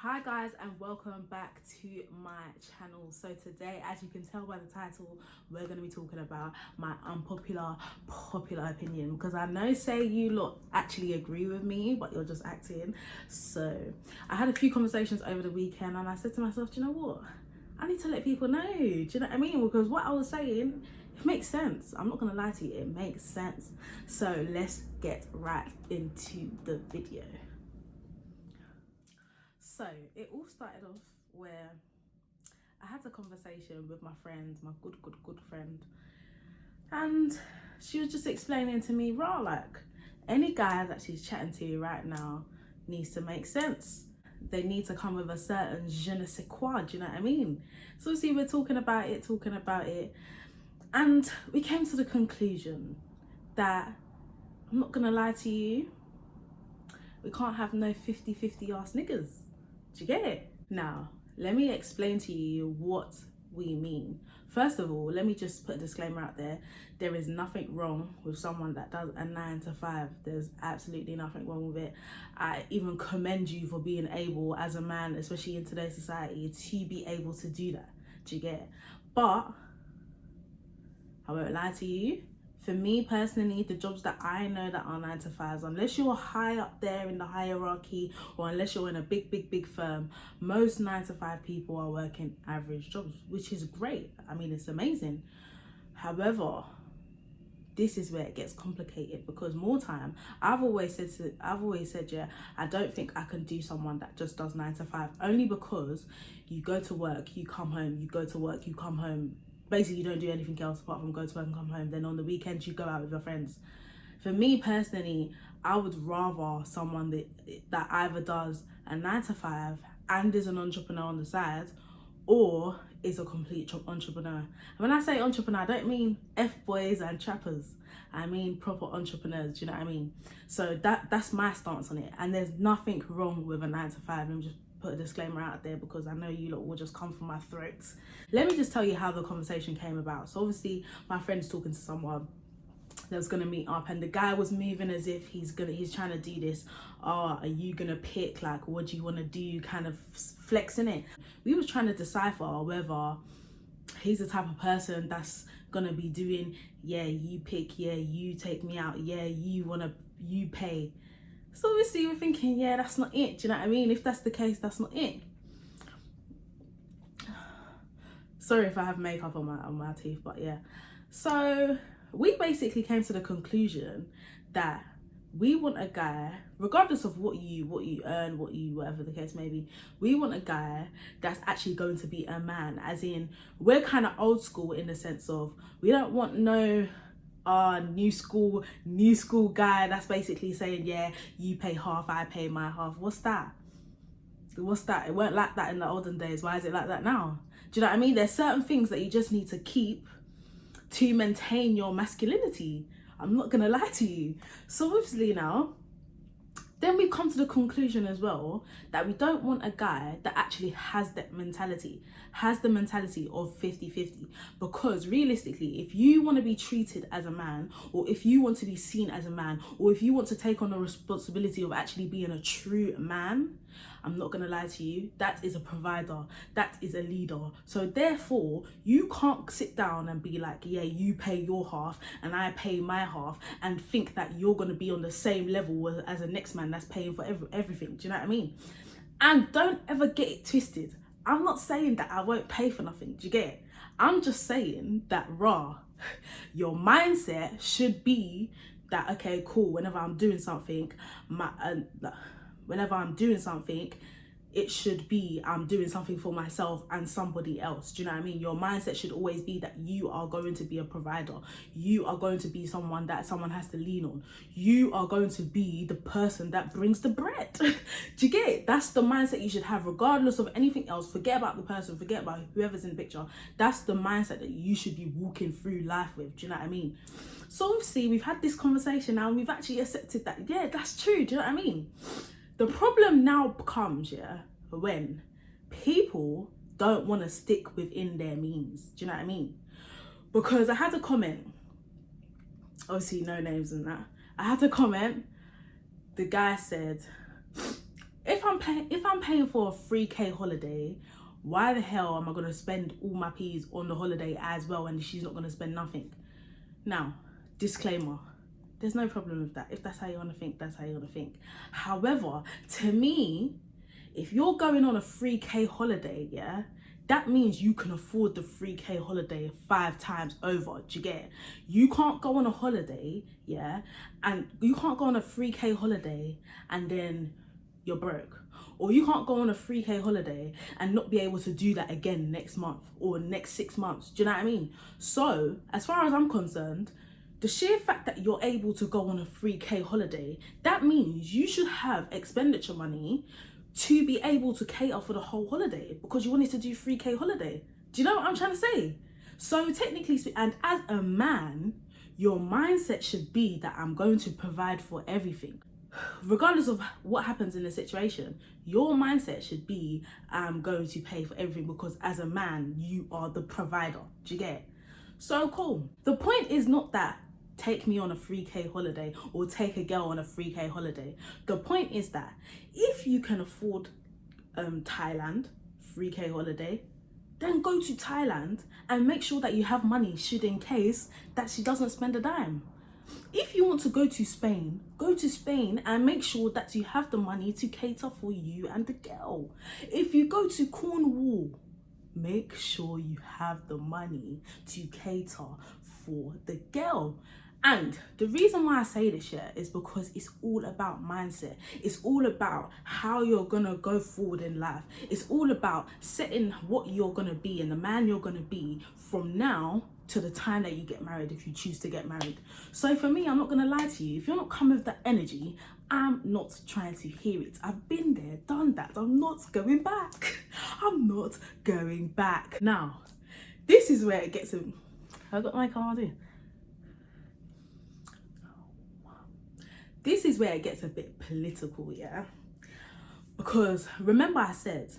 Hi guys, and welcome back to my channel. So today, as you can tell by the title, we're going to be talking about my unpopular popular opinion, because I know say you lot actually agree with me, but you're just acting. So I had a few conversations over the weekend and I said to myself, do you know what, I need to let people know, do you know what I mean? Because what I was saying, it makes sense. I'm not gonna lie to you, it makes sense. So let's get right into the video. So it all started off where I had a conversation with my friend, my good friend, and she was just explaining to me, raw, like, any guy that she's chatting to right now needs to make sense. They need to come with a certain je ne sais quoi, do you know what I mean? So obviously we're talking about it, and we came to the conclusion that, I'm not gonna lie to you, we can't have no 50-50 ass niggas. Do you get it? Now, let me explain to you what we mean. First of all, let me just put a disclaimer out there. There is nothing wrong with someone that does a 9 to 5. There's absolutely nothing wrong with it. I even commend you for being able, as a man, especially in today's society, to be able to do that. Do you get it? But I won't lie to you. For me personally, the jobs that I know that are 9 to 5s, unless you're high up there in the hierarchy or unless you're in a big firm, most 9 to 5 people are working average jobs, which is great. I mean, it's amazing. However, this is where it gets complicated, because more time, I've always said, yeah, I don't think I can do someone that just does 9 to 5, only because you go to work, you come home, you go to work, you come home. Basically, you don't do anything else apart from go to work and come home. Then on the weekends, you go out with your friends. For me personally, I would rather someone that either does a 9 to 5 and is an entrepreneur on the side, or is a complete entrepreneur. And when I say entrepreneur, I don't mean F-boys and trappers. I mean proper entrepreneurs, do you know what I mean? So that's my stance on it. And there's nothing wrong with a 9 to 5. Let me just put a disclaimer out there, because I know you lot will just come from my throat. Let me just tell you how the conversation came about. So obviously my friend's talking to someone that was gonna meet up, and the guy was moving as if he's trying to do this. Oh, are you gonna pick, like, what do you want to do, kind of flexing it. We was trying to decipher whether he's the type of person that's gonna be doing, yeah, you pick, yeah, you take me out, yeah, you pay. So obviously we're thinking, yeah, that's not it. Do you know what I mean? If that's the case, that's not it. Sorry if I have makeup on my teeth, but yeah. So we basically came to the conclusion that we want a guy, regardless of what you earn, whatever the case may be, we want a guy that's actually going to be a man. As in, we're kind of old school in the sense of, we don't want no new school guy that's basically saying, yeah, you pay half, I pay my half. What's that? It weren't like that in the olden days. Why is it like that now? Do you know what I mean? There's certain things that you just need to keep to maintain your masculinity. I'm not gonna lie to you. So obviously now, then we come to the conclusion as well that we don't want a guy that actually has that mentality, has the mentality of 50-50. Because realistically, if you want to be treated as a man, or if you want to be seen as a man, or if you want to take on the responsibility of actually being a true man, I'm not gonna lie to you, that is a provider, that is a leader. So therefore, you can't sit down and be like, yeah, you pay your half and I pay my half, and think that you're gonna be on the same level as the next man that's paying for everything. Do you know what I mean? And don't ever get it twisted. I'm not saying that I won't pay for nothing. Do you get it? I'm just saying that your mindset should be that, okay, cool, whenever I'm doing something, it should be I'm doing something for myself and somebody else. Do you know what I mean? Your mindset should always be that you are going to be a provider. You are going to be someone that someone has to lean on. You are going to be the person that brings the bread. Do you get it? That's the mindset you should have, regardless of anything else. Forget about the person, forget about whoever's in the picture. That's the mindset that you should be walking through life with. Do you know what I mean? So obviously we've had this conversation now, and we've actually accepted that, yeah, that's true. Do you know what I mean? The problem now comes, yeah, when people don't want to stick within their means. Do you know what I mean? Because I had a comment, obviously no names and that. I had a comment, the guy said, if if I'm paying for a 3K holiday, why the hell am I gonna spend all my peas on the holiday as well, and she's not gonna spend nothing? Now, disclaimer, there's no problem with that. If that's how you wanna think, that's how you wanna think. However, to me, if you're going on a 3K holiday, yeah, that means you can afford the 3K holiday 5 times over. Do you get it? You can't go on a holiday, yeah, and you can't go on a 3K holiday and then you're broke. Or you can't go on a 3K holiday and not be able to do that again next month or next 6 months. Do you know what I mean? So, as far as I'm concerned, the sheer fact that you're able to go on a 3K holiday, that means you should have expenditure money to be able to cater for the whole holiday, because you wanted to do 3K holiday. Do you know what I'm trying to say? So technically, and as a man, your mindset should be that I'm going to provide for everything. Regardless of what happens in the situation, your mindset should be, I'm going to pay for everything, because as a man, you are the provider. Do you get it? So cool. The point is not that take me on a 3K holiday or take a girl on a 3K holiday. The point is that if you can afford Thailand 3K holiday, then go to Thailand and make sure that you have money should in case that she doesn't spend a dime. If you want to go to Spain and make sure that you have the money to cater for you and the girl. If you go to Cornwall, make sure you have the money to cater for the girl. And the reason why I say this is because it's all about mindset. It's all about how you're gonna go forward in life. It's all about setting what you're gonna be and the man you're gonna be from now to the time that you get married, if you choose to get married. So for me, I'm not gonna lie to you. If you're not coming with that energy, I'm not trying to hear it. I've been there, done that. I'm not going back. I'm not going back. Now, this is where it gets I got my card here. This is where it gets a bit political, yeah? Because remember I said,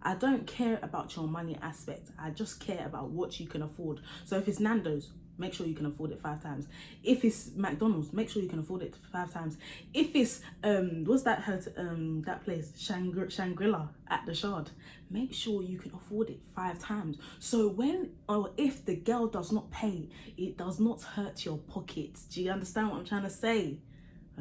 I don't care about your money aspect. I just care about what you can afford. So if it's Nando's, make sure you can afford it 5 times. If it's McDonald's, make sure you can afford it 5 times. If it's what's that that place, Shangri-La at the Shard, make sure you can afford it 5 times. So when or if the girl does not pay, it does not hurt your pockets. Do you understand what I'm trying to say?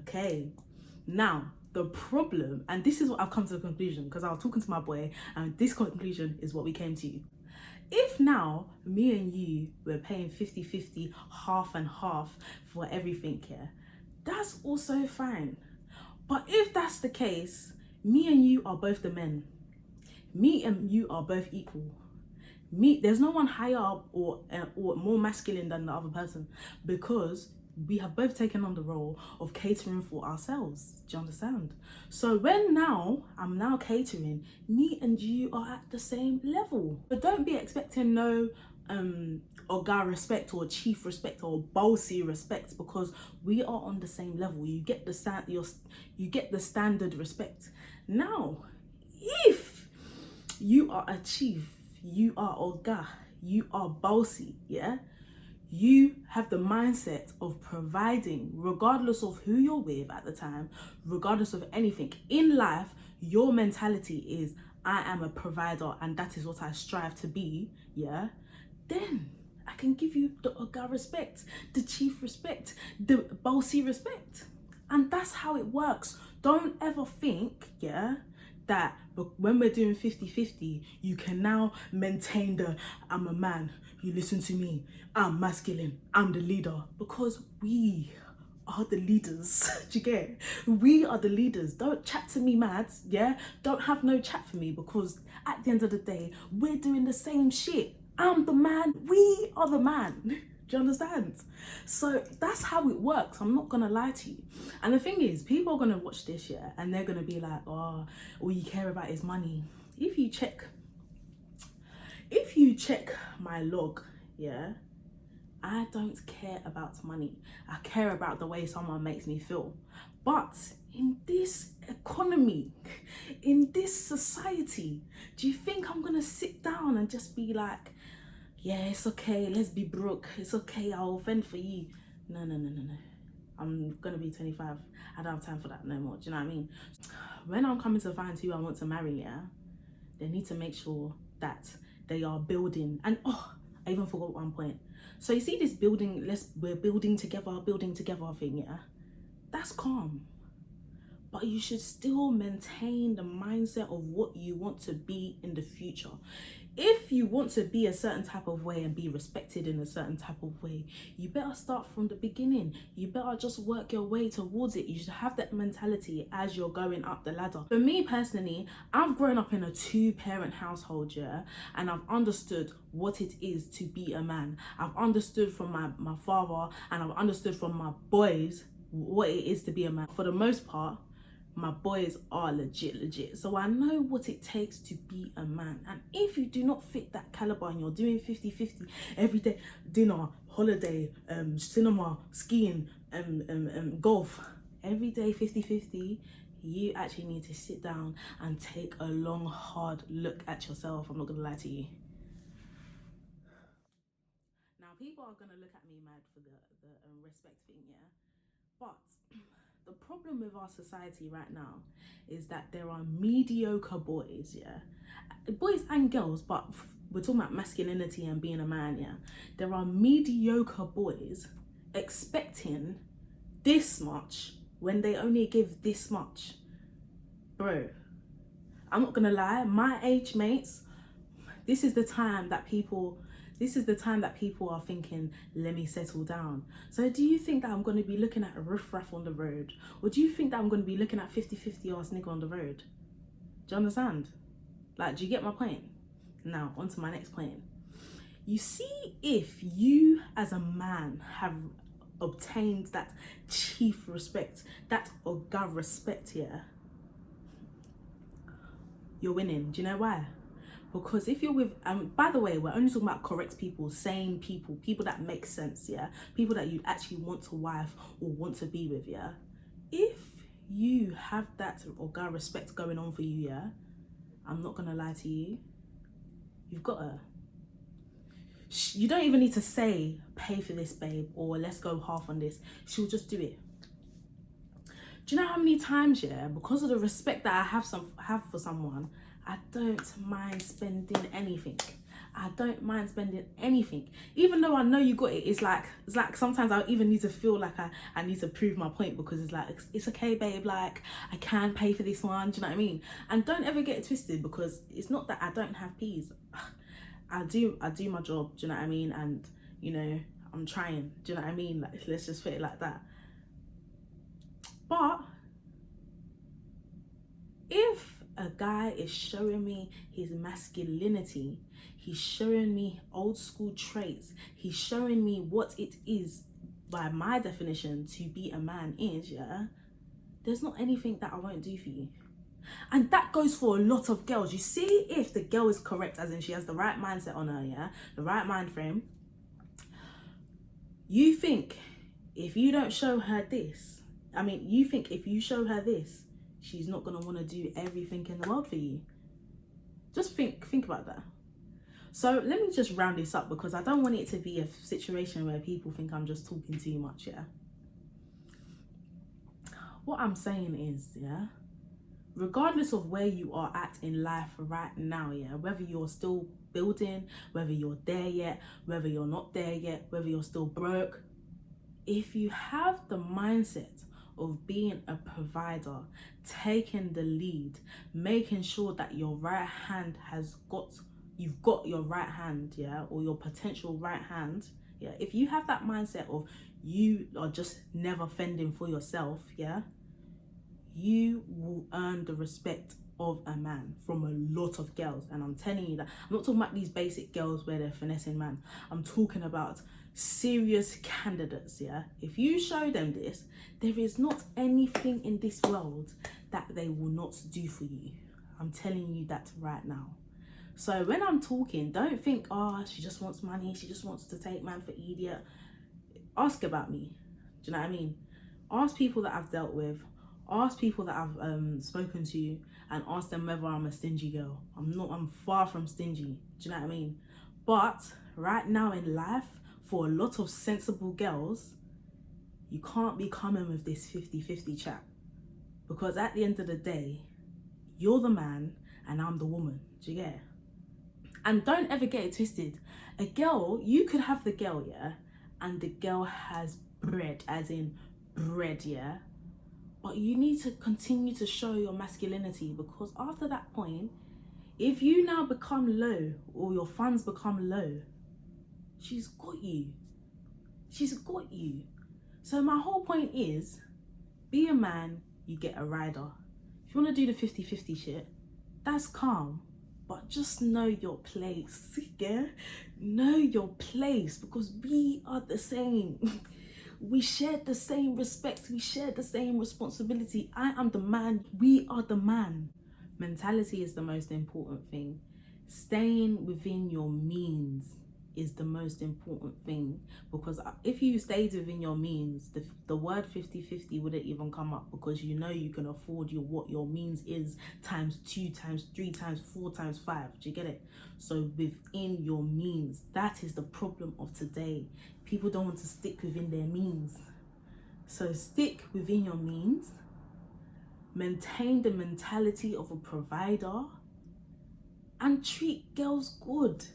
Okay, now the problem, and this is what I've come to the conclusion, because I was talking to my boy and this conclusion is what we came to. If now me and you were paying 50-50, half and half for everything here, that's also fine. But if that's the case, me and you are both the men. Me and you are both equal. There's no one higher or more masculine than the other person, because we have both taken on the role of catering for ourselves. Do you understand? So when I'm now catering, me and you are at the same level. But don't be expecting no Oga respect or chief respect or bossy respect, because we are on the same level. You get the standard respect. Now, if you are a chief, you are Oga, you are bossy, yeah? You have the mindset of providing, regardless of who you're with at the time, regardless of anything. In life, your mentality is, I am a provider and that is what I strive to be, yeah? Then I can give you the Oga respect, the chief respect, the bossy respect. And that's how it works. Don't ever think, yeah, that when we're doing 50-50, you can now maintain I'm a man, you listen to me, I'm masculine, I'm the leader, because we are the leaders. Do you get it? We are the leaders. Don't chat to me mad, yeah? Don't have no chat for me, because at the end of the day, we're doing the same shit. I'm the man, we are the man. Do you understand? So that's how it works. I'm not gonna lie to you. And the thing is, people are gonna watch this, yeah, and they're gonna be like, oh, all you care about is money. If you check my log, yeah, I don't care about money. I care about the way someone makes me feel. But in this economy, in this society, do you think I'm gonna sit down and just be like, yeah, it's okay, let's be broke, it's okay, I'll fend for you? No. I'm gonna be 25. I don't have time for that no more. Do you know what I mean? When I'm coming to find who I want to marry, yeah, they need to make sure that they are building. And oh, I even forgot one point. So you see this building, we're building together thing, yeah? That's calm. But you should still maintain the mindset of what you want to be in the future. If you want to be a certain type of way and be respected in a certain type of way, you better start from the beginning. You better just work your way towards it. You should have that mentality as you're going up the ladder. For me personally, I've grown up in a 2-parent household, yeah, and I've understood what it is to be a man. I've understood from my father, and I've understood from my boys what it is to be a man. For the most part, my boys are legit, so I know what it takes to be a man. And if you do not fit that caliber and you're doing 50-50 every day, dinner, holiday, cinema, skiing, golf, every day 50-50, you actually need to sit down and take a long, hard look at yourself. I'm not gonna lie to you. Now, people are gonna look at me mad for the respect thing, yeah, but the problem with our society right now is that there are mediocre boys, yeah, boys and girls, but we're talking about masculinity and being a man, yeah. There are mediocre boys expecting this much when they only give this much. Bro, I'm not gonna lie, my age mates, this is the time that people are thinking, let me settle down. So do you think that I'm going to be looking at a riffraff on the road? Or do you think that I'm going to be looking at 50-50 ass nigga on the road? Do you understand? Like, do you get my point? Now, on to my next point. You see, if you as a man have obtained that chief respect, that Oga respect here, you're winning. Do you know why? Because if you're with, by the way, we're only talking about correct people, sane people that make sense, yeah? People that you actually want to wife or want to be with, yeah? If you have that Oga respect going on for you, yeah? I'm not gonna lie to you. You've got her. You don't even need to say, pay for this, babe, or let's go half on this. She'll just do it. Do you know how many times, yeah, because of the respect that I have for someone, I don't mind spending anything. I don't mind spending anything. Even though I know you got it, it's like sometimes I even need to feel like I need to prove my point, because it's like, it's okay, babe, like I can pay for this one, do you know what I mean? And don't ever get it twisted, because it's not that I don't have peas. I do my job, do you know what I mean? And, you know, I'm trying, do you know what I mean? Like, let's just fit it like that. But if a guy is showing me his masculinity, he's showing me old school traits, he's showing me what it is, by my definition, to be a man is, yeah, there's not anything that I won't do for you. And that goes for a lot of girls. You see, if the girl is correct, as in she has the right mindset on her, yeah, the right mind frame, you think if you don't show her this, you think if you show her this, she's not gonna want to do everything in the world for you. Just think about that. So let me just round this up, because I don't want it to be a situation where people think I'm just talking too much, yeah. What I'm saying is, yeah, regardless of where you are at in life right now, yeah, whether you're still building, whether you're there yet, whether you're not there yet, whether you're still broke, if you have the mindset of being a provider, taking the lead, making sure that your right hand you've got your right hand, yeah, or your potential right hand, yeah, if you have that mindset of you are just never fending for yourself, yeah, you will earn the respect of a man from a lot of girls. And I'm telling you that, I'm not talking about these basic girls where they're finessing man. I'm talking about serious candidates, yeah. If you show them this, there is not anything in this world that they will not do for you. I'm telling you that right now. So when I'm talking, don't think, oh, she just wants money, she just wants to take man for idiot. Ask about me. Do you know what I mean? Ask people that I've dealt with, ask people that I've spoken to, and ask them whether I'm a stingy girl. I'm far from stingy. Do you know what I mean? But right now in life, for a lot of sensible girls, You can't be coming with this 50-50 chat, because at the end of the day, you're the man and I'm the woman. Do you get it? And don't ever get it twisted. A girl, you could have the girl, yeah, and the girl has bread, as in bread, yeah. But you need to continue to show your masculinity, because after that point, if you now become low or your funds become low, she's got you. She's got you. So my whole point is, be a man, you get a rider. If you want to do the 50-50 shit, that's calm. But just know your place, yeah? Know your place, because we are the same. We share the same respect. We share the same responsibility. I am the man. We are the man. Mentality is the most important thing. Staying within your means is the most important thing, because if you stayed within your means, the word 50-50 wouldn't even come up, because you know you can afford what your means is times 2, times 3, times 4, times 5. Do you get it? So within your means, that is the problem of today. People don't want to stick within their means. So stick within your means, maintain the mentality of a provider, and treat girls good.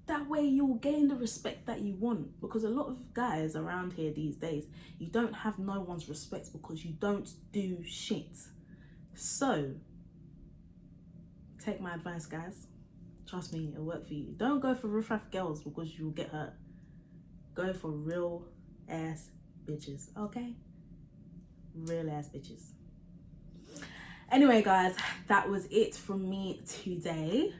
That way you'll gain the respect that you want, because a lot of guys around here these days, you don't have no one's respect because you don't do shit. So take my advice, guys. Trust me, it'll work for you. Don't go for riff-raff girls because you'll get hurt. Go for real ass bitches, okay? Real ass bitches. Anyway, guys, that was it from me today.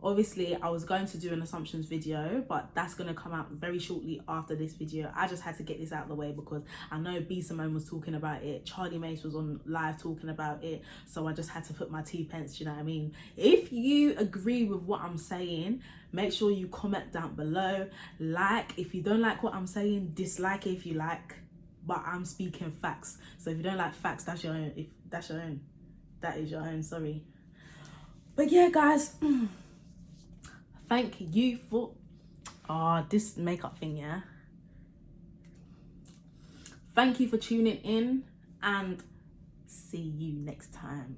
Obviously, I was going to do an assumptions video, but that's going to come out very shortly after this video. I just had to get this out of the way because I know B. Simone was talking about it. Charlie Mace was on live talking about it. So I just had to put my 2 pence, you know what I mean? If you agree with what I'm saying, make sure you comment down below. Like, if you don't like what I'm saying, dislike it if you like. But I'm speaking facts. So if you don't like facts, that's your own. If that's your own. That is your own, sorry. But yeah, guys. Thank you for this makeup thing, yeah. Thank you for tuning in, and see you next time.